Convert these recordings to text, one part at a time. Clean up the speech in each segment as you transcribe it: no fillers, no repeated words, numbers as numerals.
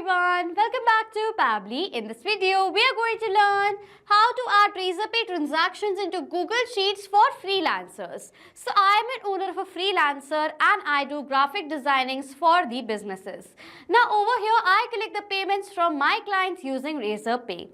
everyone, welcome back to Pabbly. In this video, we are going to learn how to add Razorpay transactions into Google Sheets for freelancers. So I am an owner of a freelancer and I do graphic designings for the businesses. Now over here, I collect the payments from my clients using Razorpay.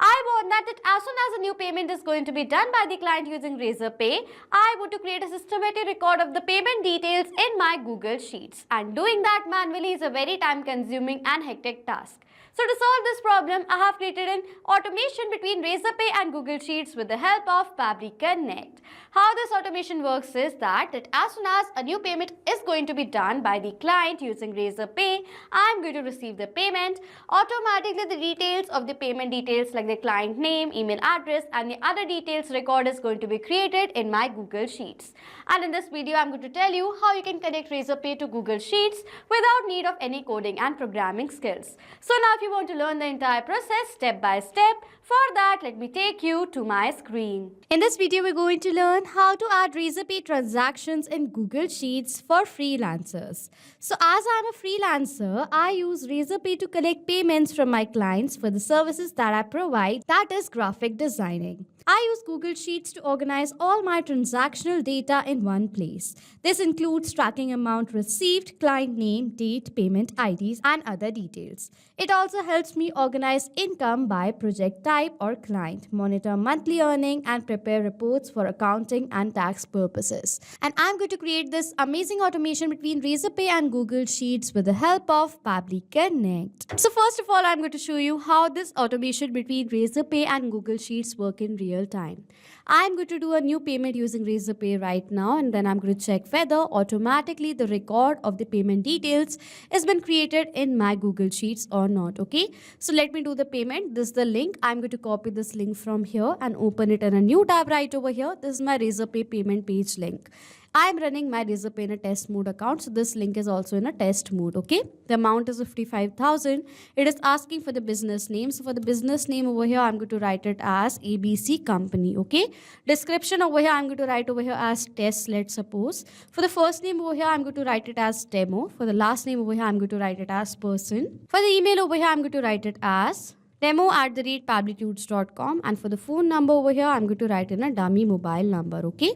I want that as soon as a new payment is going to be done by the client using Razorpay, I want to create a systematic record of the payment details in my Google Sheets. And doing that manually is a very time-consuming and hectic task. So to solve this problem, I have created an automation between Razorpay and Google Sheets with the help of Pabbly Connect. How this automation works is that as soon as a new payment is going to be done by the client using Razorpay, I am going to receive the payment. Automatically, the details of the payment details like the client name, email address and the other details record is going to be created in my Google Sheets. And in this video, I am going to tell you how you can connect Razorpay to Google Sheets without need of any coding and programming skills. So now if you want to learn the entire process step by step, for that let me take you to my screen. In this video, we're going to learn how to add Razorpay transactions in Google Sheets for freelancers. So as I'm a freelancer, I use Razorpay to collect payments from my clients for the services that I provide, that is graphic designing. I use Google Sheets to organize all my transactional data in one place. This includes tracking amount received, client name, date, payment IDs, and other details. It also helps me organize income by project type or client, monitor monthly earning, and prepare reports for accounting and tax purposes. And I'm going to create this amazing automation between Razorpay and Google Sheets with the help of Pabbly Connect. So first of all, I'm going to show you how this automation between Razorpay and Google Sheets work in real time. I'm going to do a new payment using Razorpay right now, and then I'm going to check whether automatically the record of the payment details has been created in my Google Sheets or not. Okay, so let me do the payment. This is the link. I'm going to copy this link from here and open it in a new tab right over here. This is my Razorpay payment page link. I'm running my Razorpay in a test mode account, so this link is also in a test mode. Okay, the amount is 55,000. It is asking for the business name. So for the business name over here, I'm going to write it as ABC Company. Okay, description over here, I'm going to write over here as test, let's suppose. For the first name over here, I'm going to write it as demo. For the last name over here, I'm going to write it as person. For the email over here, I'm going to write it as demo@pabblytudes.com, and for the phone number over here, I'm going to write in a dummy mobile number. Okay,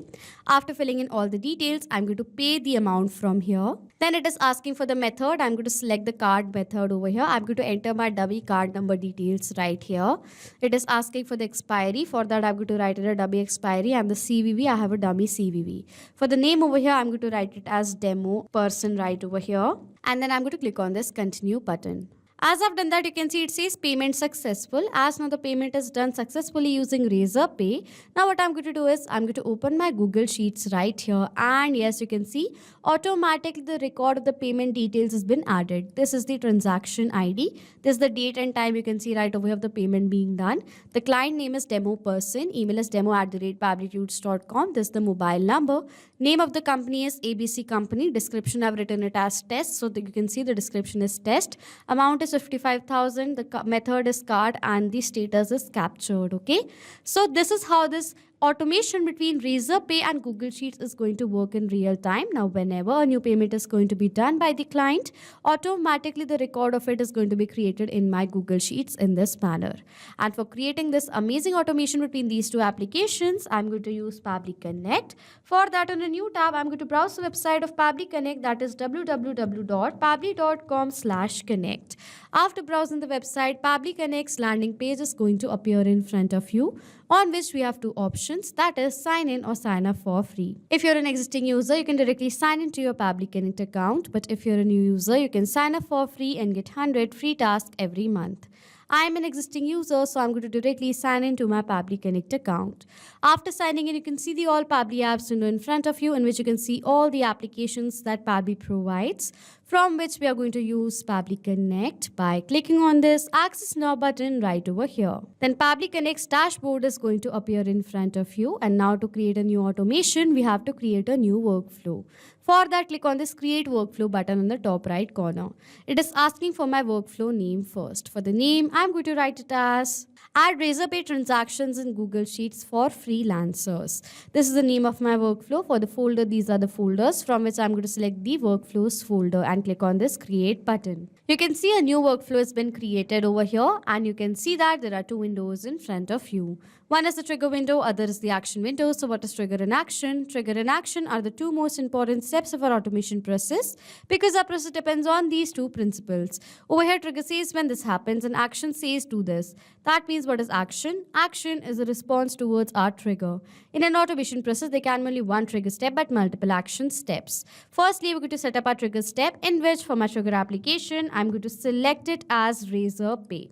after filling in all the details, I'm going to pay the amount from here. Then it is asking for the method. I'm going to select the card method over here. I'm going to enter my dummy card number details right here. It is asking for the expiry. For that, I'm going to write in a dummy expiry, and the CVV, I have a dummy CVV. For the name over here, I'm going to write it as demo person right over here, and then I'm going to click on this continue button. As I've done that, you can see it says payment successful. As now the payment is done successfully using Razorpay. Now what I'm going to do is I'm going to open my Google Sheets right here, and yes, you can see automatically the record of the payment details has been added. This is the transaction ID. This is the date and time, you can see right over here of the payment being done. The client name is demo person. Email is demo@pabblytudes.com. This is the mobile number. Name of the company is ABC Company. Description, I've written it as test, so that you can see the description is test. Amount is 55,000. The method is card, and the status is captured. Okay, so this is how this automation between Razorpay and Google Sheets is going to work in real time. Now, whenever a new payment is going to be done by the client, automatically the record of it is going to be created in my Google Sheets in this manner. And for creating this amazing automation between these two applications, I'm going to use Pabbly Connect. For that, on a new tab, I'm going to browse the website of Pabbly Connect, that is www.pabbly.com/connect. After browsing the website, Pabbly Connect's landing page is going to appear in front of you, on which we have two options, that is sign in or sign up for free. If you're an existing user, you can directly sign into your Pabbly Connect account, but if you're a new user, you can sign up for free and get 100 free tasks every month. I am an existing user, so I'm going to directly sign into my Pabbly Connect account. After signing in, you can see the all Pabbly apps window in front of you, in which you can see all the applications that Pabbly provides, from which we are going to use Pabbly Connect by clicking on this Access Now button right over here. Then Pabbly Connect's dashboard is going to appear in front of you, and now to create a new automation, we have to create a new workflow. For that, click on this Create Workflow button on the top right corner. It is asking for my workflow name first. For the name, I'm going to write it as Add Razorpay transactions in Google Sheets for freelancers. This is the name of my workflow. For the folder, these are the folders from which I'm going to select the workflows folder and click on this create button. You can see a new workflow has been created over here, and you can see that there are two windows in front of you. One is the trigger window, other is the action window. So what is trigger and action? Trigger and action are the two most important steps of our automation process because our process depends on these two principles. Over here, trigger says when this happens and action says do this. That means what is action? Action is a response towards our trigger. In an automation process, there can be only one trigger step but multiple action steps. Firstly, we're going to set up our trigger step in which for my trigger application, I'm going to select it as Razorpay.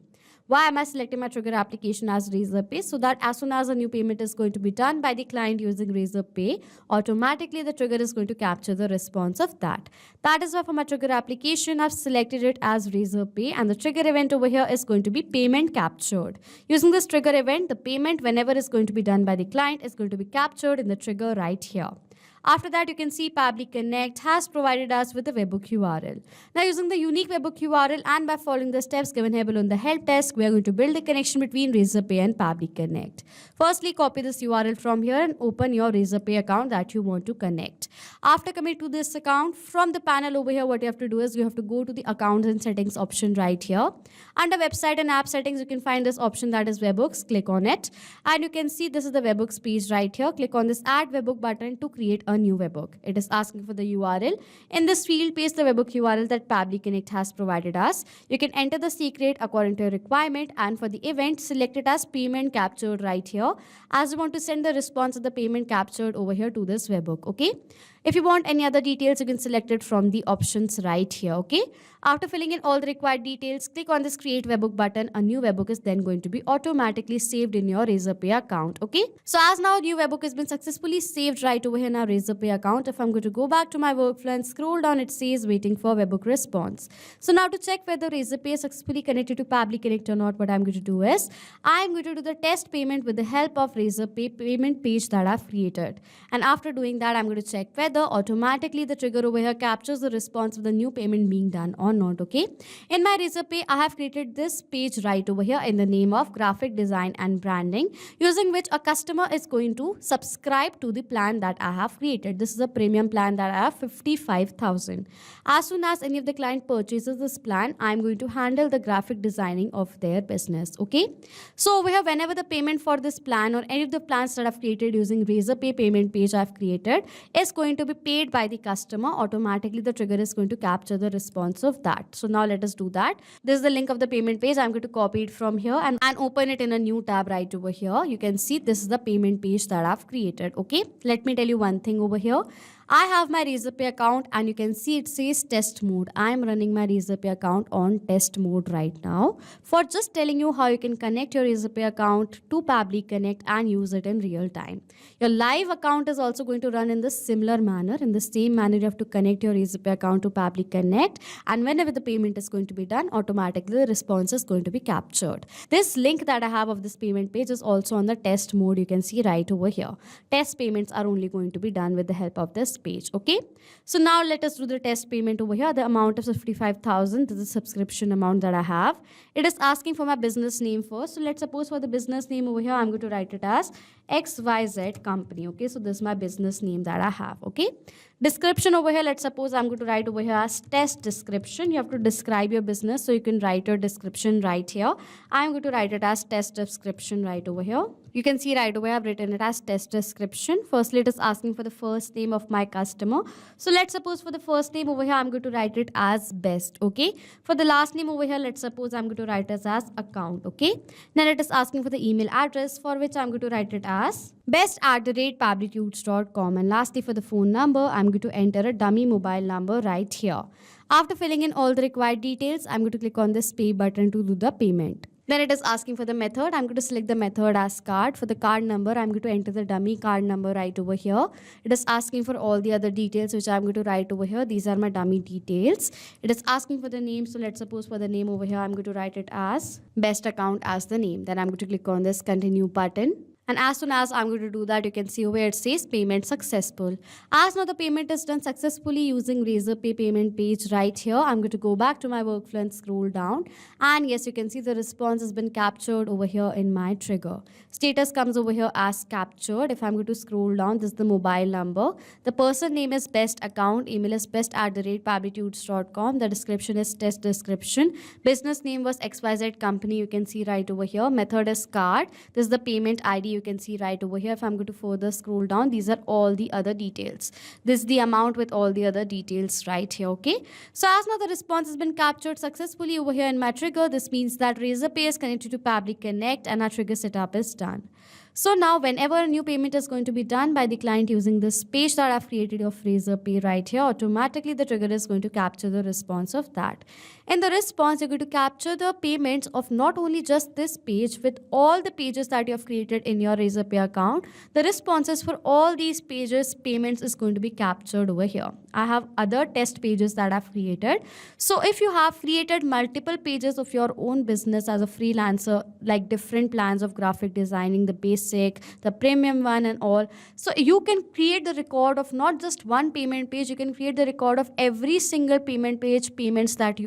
Why am I selecting my trigger application as Razorpay? So that as soon as a new payment is going to be done by the client using Razorpay, automatically the trigger is going to capture the response of that. That is why for my trigger application, I've selected it as Razorpay, and the trigger event over here is going to be payment captured. Using this trigger event, the payment whenever is going to be done by the client is going to be captured in the trigger right here. After that, you can see Pabbly Connect has provided us with a webhook URL. Now, using the unique webhook URL and by following the steps given here below in the help desk, we are going to build a connection between Razorpay and Pabbly Connect. Firstly, copy this URL from here and open your Razorpay account that you want to connect. After coming to this account, from the panel over here, what you have to do is you have to go to the accounts and settings option right here. Under website and app settings, you can find this option that is webhooks. Click on it. And you can see this is the webhooks page right here. Click on this add webhook button to create a new webhook. It is asking for the URL. In this field, paste the webhook URL that Pabbly Connect has provided us. You can enter the secret according to your requirement, and for the event, select it as payment captured right here, as you want to send the response of the payment captured over here to this webhook. Okay. If you want any other details, you can select it from the options right here. Okay. After filling in all the required details, click on this create webhook button. A new webhook is then going to be automatically saved in your Razorpay account. Okay. So as now a new webhook has been successfully saved right over here in our Razorpay account. If I'm going to go back to my workflow and scroll down, it says waiting for webhook response. So now to check whether Razorpay is successfully connected to Pabbly Connect or not, what I'm going to do is I'm going to do the test payment with the help of Razorpay payment page that I've created. And after doing that, I'm going to check whether automatically the trigger over here captures the response of the new payment being done or not. Okay. In my Razorpay, I have created this page right over here in the name of graphic design and branding, using which a customer is going to subscribe to the plan that I have created. This is a premium plan that I have 55,000. As soon as any of the client purchases this plan, I'm going to handle the graphic designing of their business. Okay. So over here, whenever the payment for this plan or any of the plans that I've created using Razorpay payment page I've created is going to be paid by the customer, automatically the trigger is going to capture the response of that. So now let us do that. This is the link of the payment page. I'm going to copy it from here and open it in a new tab right over here. You can see this is the payment page that I've created. Okay. Let me tell you one thing over here. I have my Razorpay account and you can see it says test mode. I am running my Razorpay account on test mode right now for just telling you how you can connect your Razorpay account to Pabbly Connect and use it in real time. Your live account is also going to run in the similar manner. In the same manner, you have to connect your Razorpay account to Pabbly Connect, and whenever the payment is going to be done, automatically the response is going to be captured. This link that I have of this payment page is also on the test mode. You can see right over here. Test payments are only going to be done with the help of this page. Okay. So now let us do the test payment over here. The amount of 55,000. This is the subscription amount that I have. It is asking for my business name first. So let's suppose for the business name over here, I'm going to write it as XYZ company. Okay. So this is my business name that I have. Okay. Description over here, let's suppose I'm going to write over here as test description. You have to describe your business. So you can write your description right here. I'm going to write it as test description right over here. You can see right away I've written it as test description. Firstly, it is asking for the first name of my customer. So let's suppose for the first name over here, I'm going to write it as best. Okay. For the last name over here, let's suppose I'm going to write it as account. Okay. Then it is asking for the email address, for which I'm going to write it as best@pabblytudes.com. And lastly, for the phone number, I'm going to enter a dummy mobile number right here. After filling in all the required details, I'm going to click on this pay button to do the payment. Then it is asking for the method. I'm going to select the method as card. For the card number, I'm going to enter the dummy card number right over here. It is asking for all the other details, which I'm going to write over here. These are my dummy details. It is asking for the name. So let's suppose for the name over here, I'm going to write it as best account as the name. Then I'm going to click on this continue button. And as soon as I'm going to do that, you can see over here it says payment successful. As now the payment is done successfully using Razorpay payment page right here, I'm going to go back to my workflow and scroll down. And yes, you can see the response has been captured over here in my trigger. Status comes over here as captured. If I'm going to scroll down, this is the mobile number. The person name is best account. Email is best@pabblytudes.com. The description is test description. Business name was XYZ company. You can see right over here. Method is card. This is the payment ID. You can see right over here. If I'm going to further scroll down, these are all the other details. This is the amount with all the other details right here. Okay. So as now the response has been captured successfully over here in my trigger, this means that Razorpay is connected to Pabbly Connect and our trigger setup is done. So now whenever a new payment is going to be done by the client using this page that I've created of Razorpay right here, automatically the trigger is going to capture the response of that. In the response, you're going to capture the payments of not only just this page, with all the pages that you have created in your Razorpay account. The responses for all these pages, payments is going to be captured over here. I have other test pages that I've created. So if you have created multiple pages of your own business as a freelancer, like different plans of graphic designing, the basic, the premium one and all, so you can create the record of not just one payment page, you can create the record of every single payment page, payments that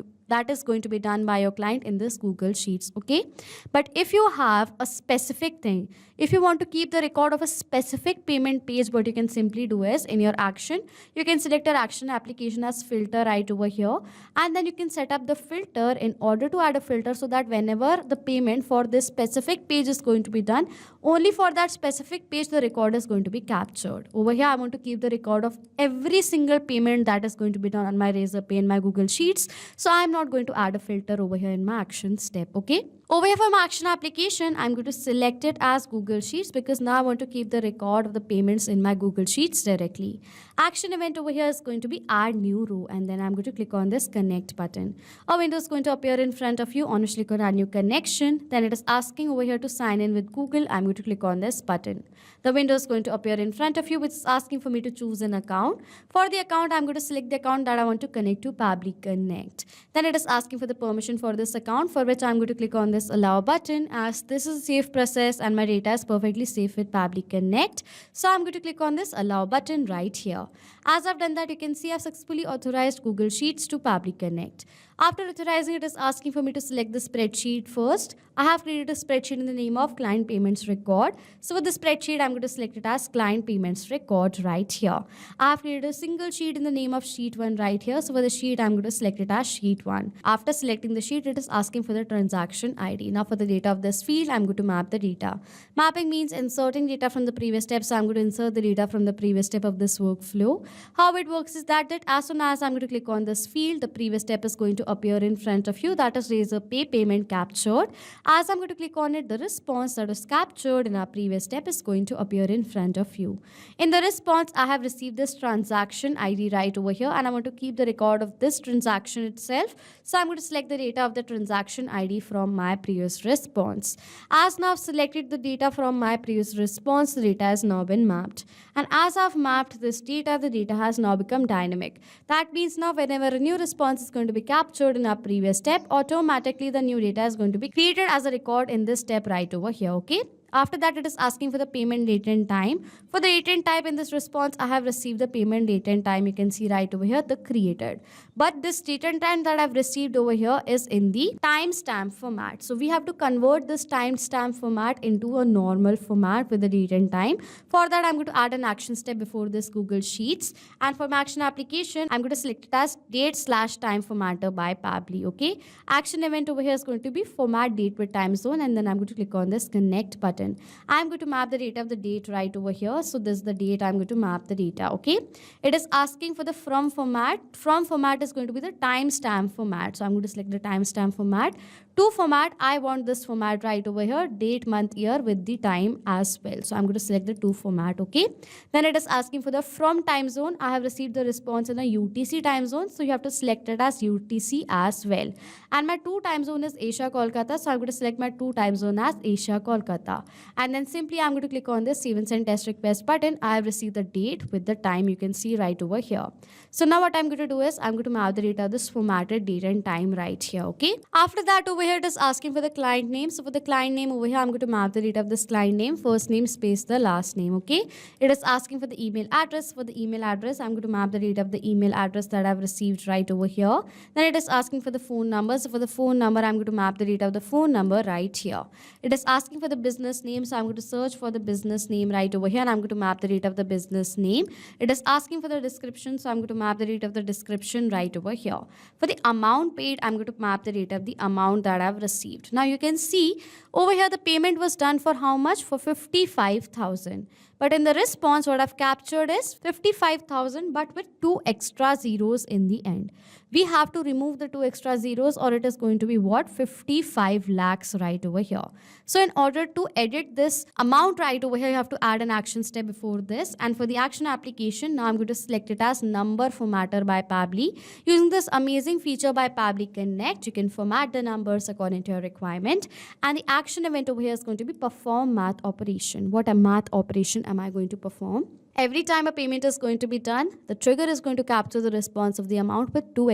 is going to be done by your client in this Google Sheets, okay? But if you have a specific thing, if you want to keep the record of a specific payment page, what you can simply do is in your action, you can select your action application as filter right over here, and then you can set up the filter in order to add a filter so that whenever the payment for this specific page is going to be done, only for that specific page the record is going to be captured. Over here, I want to keep the record of every single payment that is going to be done on my Razorpay in my Google Sheets. So I'm not going to add a filter over here in my action step, okay? Over here for my action application, I'm going to select it as Google Sheets because now I want to keep the record of the payments in my Google Sheets directly. Action event over here is going to be add new row, and then I'm going to click on this connect button. A window is going to appear in front of you. On which click on add new connection. Then it is asking over here to sign in with Google. I'm going to click on this button. The window is going to appear in front of you, which is asking for me to choose an account. For the account, I'm going to select the account that I want to connect to Pabbly Connect. Then it is asking for the permission for this account, for which I'm going to click on this allow button, as this is a safe process and my data is perfectly safe with Pabbly Connect. So I'm going to click on this allow button right here. As I've done that, you can see I've successfully authorized Google Sheets to Pabbly Connect. After authorizing, it is asking for me to select the spreadsheet first. I have created a spreadsheet in the name of client payments record. So with the spreadsheet, I'm going to select it as client payments record right here. I have created a single sheet in the name of sheet 1 right here. So for the sheet, I'm going to select it as sheet 1. After selecting the sheet, it is asking for the transaction ID. Now for the data of this field, I'm going to map the data. Mapping means inserting data from the previous step. So I'm going to insert the data from the previous step of this workflow. How it works is that as soon as I'm going to click on this field, the previous step is going to appear in front of you. That is Razorpay payment captured. As I'm going to click on it, the response that was captured in our previous step is going to appear in front of you. In the response, I have received this transaction ID right over here, and I want to keep the record of this transaction itself. So I'm going to select the data of the transaction ID from my previous response. As now I've selected the data from my previous response, the data has now been mapped. And as I've mapped this data, the data has now become dynamic. That means now whenever a new response is going to be captured in our previous step, automatically the new data is going to be created as a record in this step right over here, okay? After that, it is asking for the payment date and time. For the date and type in this response, I have received the payment date and time. You can see right over here, the created. But this date and time that I've received over here is in the timestamp format. So we have to convert this timestamp format into a normal format with the date and time. For that, I'm going to add an action step before this Google Sheets. And for my action application, I'm going to select it as date/time formatter by Pabbly, okay? Action event over here is going to be format date with time zone, and then I'm going to click on this connect button. I'm going to map the data of the date right over here. So this is the date. I'm going to map the data, okay? It is asking for the from format. From format is going to be the timestamp format. So I'm going to select the timestamp format. To format, I want this format right over here, date, month, year with the time as well. So I'm going to select the to format, okay? Then it is asking for the from time zone. I have received the response in a UTC time zone. So you have to select it as UTC as well. And my to time zone is Asia, Kolkata. So I'm going to select my to time zone as Asia, Kolkata. And then simply I'm going to click on this save and send test request button. I have received the date with the time, you can see right over here. So now what I'm going to do is I'm going to map the data of this formatted date and time right here. Okay. After that, over here it is asking for the client name. So for the client name over here, I'm going to map the data of this client name, first name space the last name. Okay. It is asking for the email address. For the email address, I'm going to map the data of the email address that I've received right over here. Then it is asking for the phone number. So for the phone number, I'm going to map the data of the phone number right here. It is asking for the business name. So I'm going to search for the business name right over here, and I'm going to map the data of the business name. It is asking for the description. So I'm going to map the data of the description right over here. For the amount paid, I'm going to map the data of the amount that I've received. Now you can see over here the payment was done for how much? For 55,000. But in the response, what I've captured is 55,000 but with 2 extra zeros in the end. We have to remove the 2 extra zeros, or it is going to be what? 55 lakhs right over here. So in order to edit this amount right over here, you have to add an action step before this. And for the action application, now I'm going to select it as number formatter by Pabbly. Using this amazing feature by Pabbly Connect, you can format the numbers according to your requirement. And the action event over here is going to be perform math operation. What a math operation am I going to perform? Every time a payment is going to be done, the trigger is going to capture the response of the amount with 2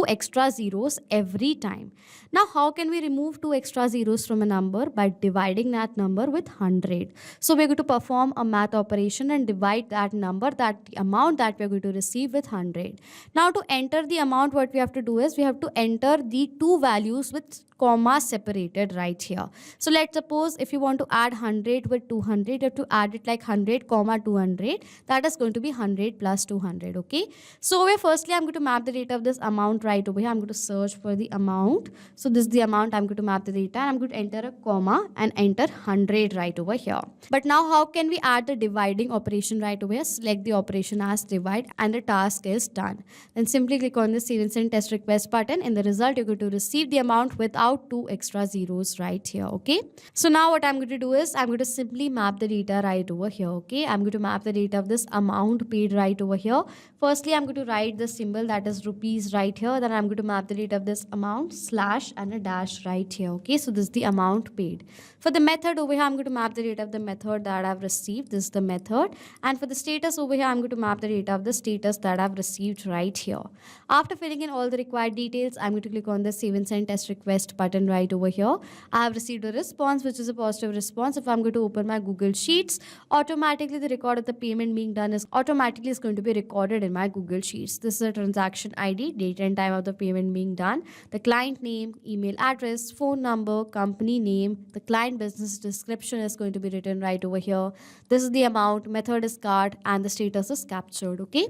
extra zeros every time. Now, how can we remove 2 extra zeros from a number? By dividing that number with 100. So we're going to perform a math operation and divide that number, the amount that we're going to receive, with 100. Now, to enter the amount, what we have to do is we have to enter the two values with comma separated right here. So let's suppose if you want to add 100 with 200, you have to add it like 100 comma 200. That is going to be 100 plus 200. Okay. So firstly, I'm going to map the data of this amount right over here. I'm going to search for the amount. So this is the amount. I'm going to map the data, and I'm going to enter a comma and enter 100 right over here. But now how can we add the dividing operation right over here? Select the operation as divide, and the task is done. Then simply click on the save and send test request button. In the result, you're going to receive the amount without 2 extra zeros right here. Okay. So now what I'm going to do is I'm going to simply map the data right over here. Okay. I'm going to map the data of this amount paid right over here. Firstly, I'm going to write the symbol that is rupees right here. Then I'm going to map the data of this amount slash and a dash right here. Okay. So this is the amount paid. For the method over here, I'm going to map the data of the method that I've received. This is the method. And for the status over here, I'm going to map the data of the status that I've received right here. After filling in all the required details, I'm going to click on the save and send test request button right over here. I have received a response, which is a positive response. If I'm going to open my Google Sheets, automatically the record of the payment being done is automatically is going to be recorded in my Google Sheets. This is a transaction ID, date and time of the payment being done, the client name, email address, phone number, company name, the client business description is going to be written right over here. This is the amount, method is card, and the status is captured. Okay.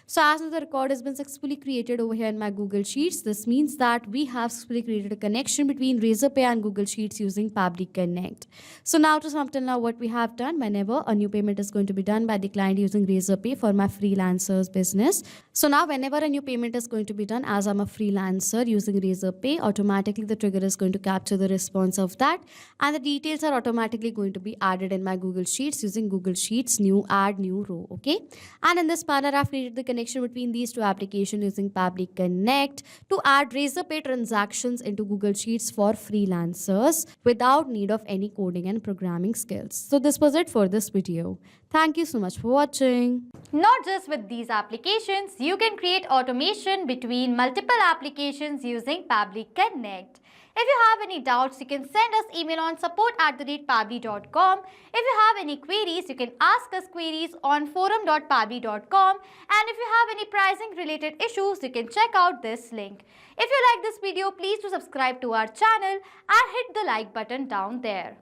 So as the record has been successfully created over here in my Google Sheets, this means that we have successfully created a connection between Razorpay and Google Sheets using Pabbly Connect. So now to sum up till now what we have done, whenever a new payment is going to be done by the client using Razorpay for my freelancers business. So now whenever a new payment is going to be done, as I'm a freelancer using Razorpay, automatically the trigger is going to capture the response of that, and the details are automatically going to be added in my Google Sheets using Google Sheets new add new row. Okay. And in this manner, I've created the connection between these two applications using Pabbly Connect to add Razorpay transactions into Google Sheets for freelancers without need of any coding and programming skills. So this was it for this video. Thank you so much for watching. Not just with these applications, you can create automation between multiple applications using Pabbly Connect. If you have any doubts, you can send us email on support@pabbly.com. If you have any queries, you can ask us queries on forum.pabbly.com. And if you have any pricing related issues, you can check out this link. If you like this video, please do subscribe to our channel and hit the like button down there.